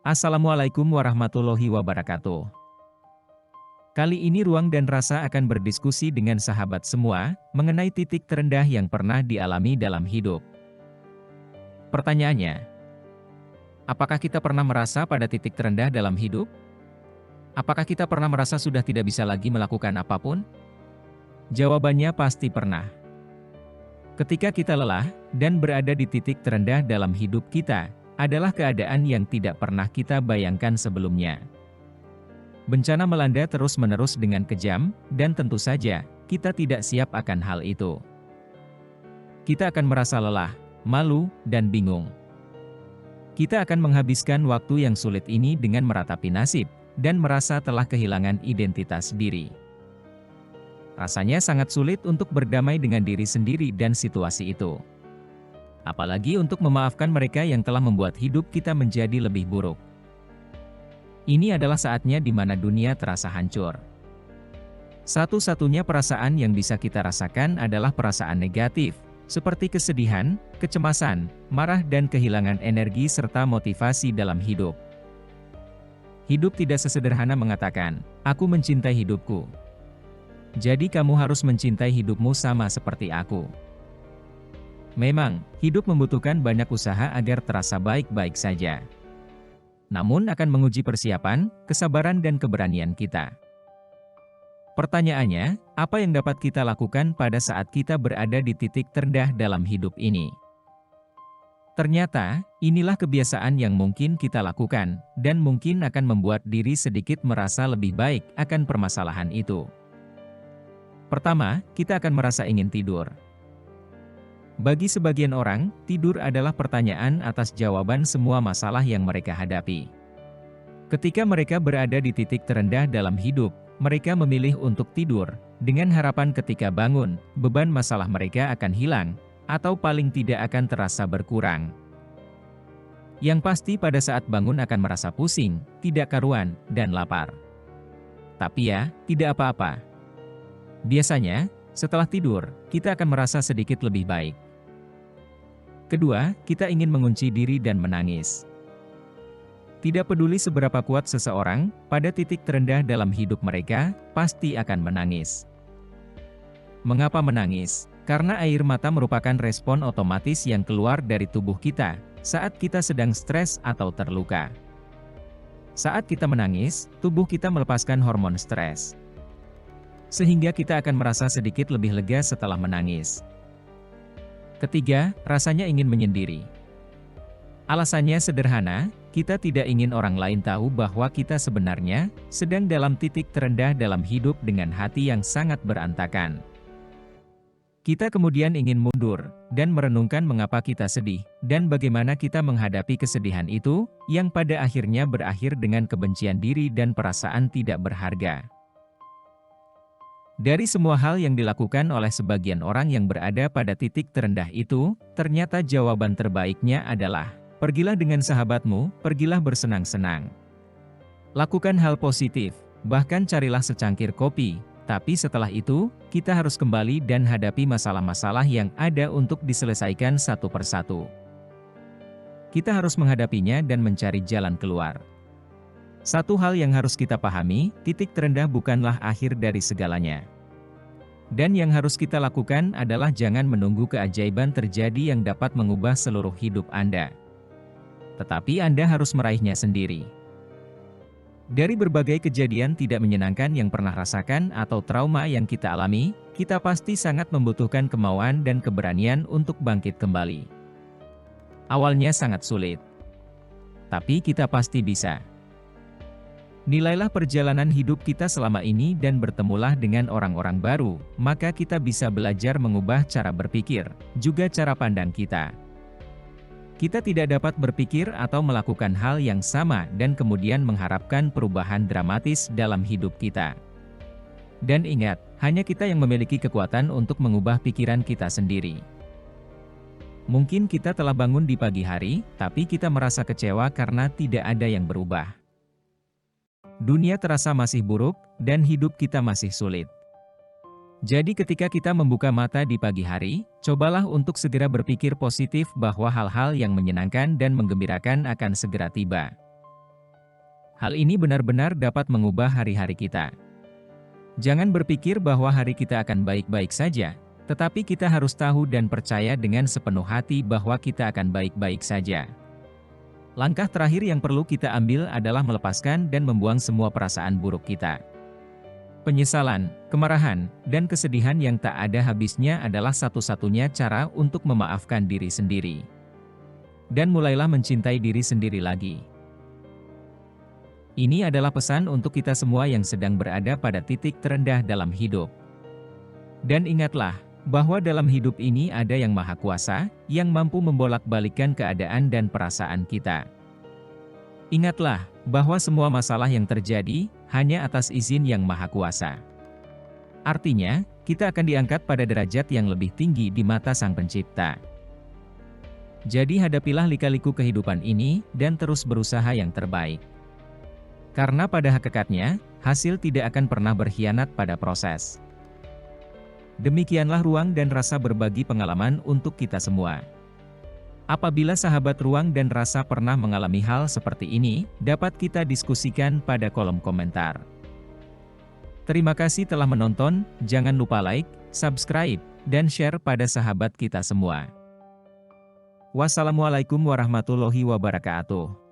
Assalamualaikum warahmatullahi wabarakatuh. Kali ini Ruang dan Rasa akan berdiskusi dengan sahabat semua, mengenai titik terendah yang pernah dialami dalam hidup. Pertanyaannya, apakah kita pernah merasa pada titik terendah dalam hidup? Apakah kita pernah merasa sudah tidak bisa lagi melakukan apapun? Jawabannya pasti pernah. Ketika kita lelah, dan berada di titik terendah dalam hidup kita, adalah keadaan yang tidak pernah kita bayangkan sebelumnya. Bencana melanda terus-menerus dengan kejam, dan tentu saja, kita tidak siap akan hal itu. Kita akan merasa lelah, malu, dan bingung. Kita akan menghabiskan waktu yang sulit ini dengan meratapi nasib, dan merasa telah kehilangan identitas diri. Rasanya sangat sulit untuk berdamai dengan diri sendiri dan situasi itu. Apalagi untuk memaafkan mereka yang telah membuat hidup kita menjadi lebih buruk. Ini adalah saatnya di mana dunia terasa hancur. Satu-satunya perasaan yang bisa kita rasakan adalah perasaan negatif, seperti kesedihan, kecemasan, marah dan kehilangan energi serta motivasi dalam hidup. Hidup tidak sesederhana mengatakan, "Aku mencintai hidupku." Jadi kamu harus mencintai hidupmu sama seperti aku. Memang, hidup membutuhkan banyak usaha agar terasa baik-baik saja. Namun akan menguji persiapan, kesabaran dan keberanian kita. Pertanyaannya, apa yang dapat kita lakukan pada saat kita berada di titik terendah dalam hidup ini? Ternyata, inilah kebiasaan yang mungkin kita lakukan, dan mungkin akan membuat diri sedikit merasa lebih baik akan permasalahan itu. Pertama, kita akan merasa ingin tidur. Bagi sebagian orang, tidur adalah pertanyaan atas jawaban semua masalah yang mereka hadapi. Ketika mereka berada di titik terendah dalam hidup, mereka memilih untuk tidur, dengan harapan ketika bangun, beban masalah mereka akan hilang, atau paling tidak akan terasa berkurang. Yang pasti pada saat bangun akan merasa pusing, tidak karuan, dan lapar. Tapi ya, tidak apa-apa. Biasanya, setelah tidur, kita akan merasa sedikit lebih baik. Kedua, kita ingin mengunci diri dan menangis. Tidak peduli seberapa kuat seseorang, pada titik terendah dalam hidup mereka, pasti akan menangis. Mengapa menangis? Karena air mata merupakan respon otomatis yang keluar dari tubuh kita, saat kita sedang stres atau terluka. Saat kita menangis, tubuh kita melepaskan hormon stres. Sehingga kita akan merasa sedikit lebih lega setelah menangis. Ketiga, rasanya ingin menyendiri. Alasannya sederhana, kita tidak ingin orang lain tahu bahwa kita sebenarnya sedang dalam titik terendah dalam hidup dengan hati yang sangat berantakan. Kita kemudian ingin mundur, dan merenungkan mengapa kita sedih, dan bagaimana kita menghadapi kesedihan itu, yang pada akhirnya berakhir dengan kebencian diri dan perasaan tidak berharga. Dari semua hal yang dilakukan oleh sebagian orang yang berada pada titik terendah itu, ternyata jawaban terbaiknya adalah, pergilah dengan sahabatmu, pergilah bersenang-senang. Lakukan hal positif, bahkan carilah secangkir kopi, tapi setelah itu, kita harus kembali dan hadapi masalah-masalah yang ada untuk diselesaikan satu persatu. Kita harus menghadapinya dan mencari jalan keluar. Satu hal yang harus kita pahami, titik terendah bukanlah akhir dari segalanya. Dan yang harus kita lakukan adalah jangan menunggu keajaiban terjadi yang dapat mengubah seluruh hidup Anda. Tetapi Anda harus meraihnya sendiri. Dari berbagai kejadian tidak menyenangkan yang pernah rasakan atau trauma yang kita alami, kita pasti sangat membutuhkan kemauan dan keberanian untuk bangkit kembali. Awalnya sangat sulit. Tapi kita pasti bisa. Nilailah perjalanan hidup kita selama ini dan bertemulah dengan orang-orang baru, maka kita bisa belajar mengubah cara berpikir, juga cara pandang kita. Kita tidak dapat berpikir atau melakukan hal yang sama dan kemudian mengharapkan perubahan dramatis dalam hidup kita. Dan ingat, hanya kita yang memiliki kekuatan untuk mengubah pikiran kita sendiri. Mungkin kita telah bangun di pagi hari, tapi kita merasa kecewa karena tidak ada yang berubah. Dunia terasa masih buruk, dan hidup kita masih sulit. Jadi ketika kita membuka mata di pagi hari, cobalah untuk segera berpikir positif bahwa hal-hal yang menyenangkan dan menggembirakan akan segera tiba. Hal ini benar-benar dapat mengubah hari-hari kita. Jangan berpikir bahwa hari kita akan baik-baik saja, tetapi kita harus tahu dan percaya dengan sepenuh hati bahwa kita akan baik-baik saja. Langkah terakhir yang perlu kita ambil adalah melepaskan dan membuang semua perasaan buruk kita. Penyesalan, kemarahan, dan kesedihan yang tak ada habisnya adalah satu-satunya cara untuk memaafkan diri sendiri. Dan mulailah mencintai diri sendiri lagi. Ini adalah pesan untuk kita semua yang sedang berada pada titik terendah dalam hidup. Dan ingatlah, bahwa dalam hidup ini ada yang Maha Kuasa, yang mampu membolak-balikkan keadaan dan perasaan kita. Ingatlah, bahwa semua masalah yang terjadi, hanya atas izin yang Maha Kuasa. Artinya, kita akan diangkat pada derajat yang lebih tinggi di mata Sang Pencipta. Jadi hadapilah lika-liku kehidupan ini, dan terus berusaha yang terbaik. Karena pada hakikatnya, hasil tidak akan pernah berkhianat pada proses. Demikianlah ruang dan rasa berbagi pengalaman untuk kita semua. Apabila sahabat ruang dan rasa pernah mengalami hal seperti ini, dapat kita diskusikan pada kolom komentar. Terima kasih telah menonton, jangan lupa like, subscribe, dan share pada sahabat kita semua. Wassalamualaikum warahmatullahi wabarakatuh.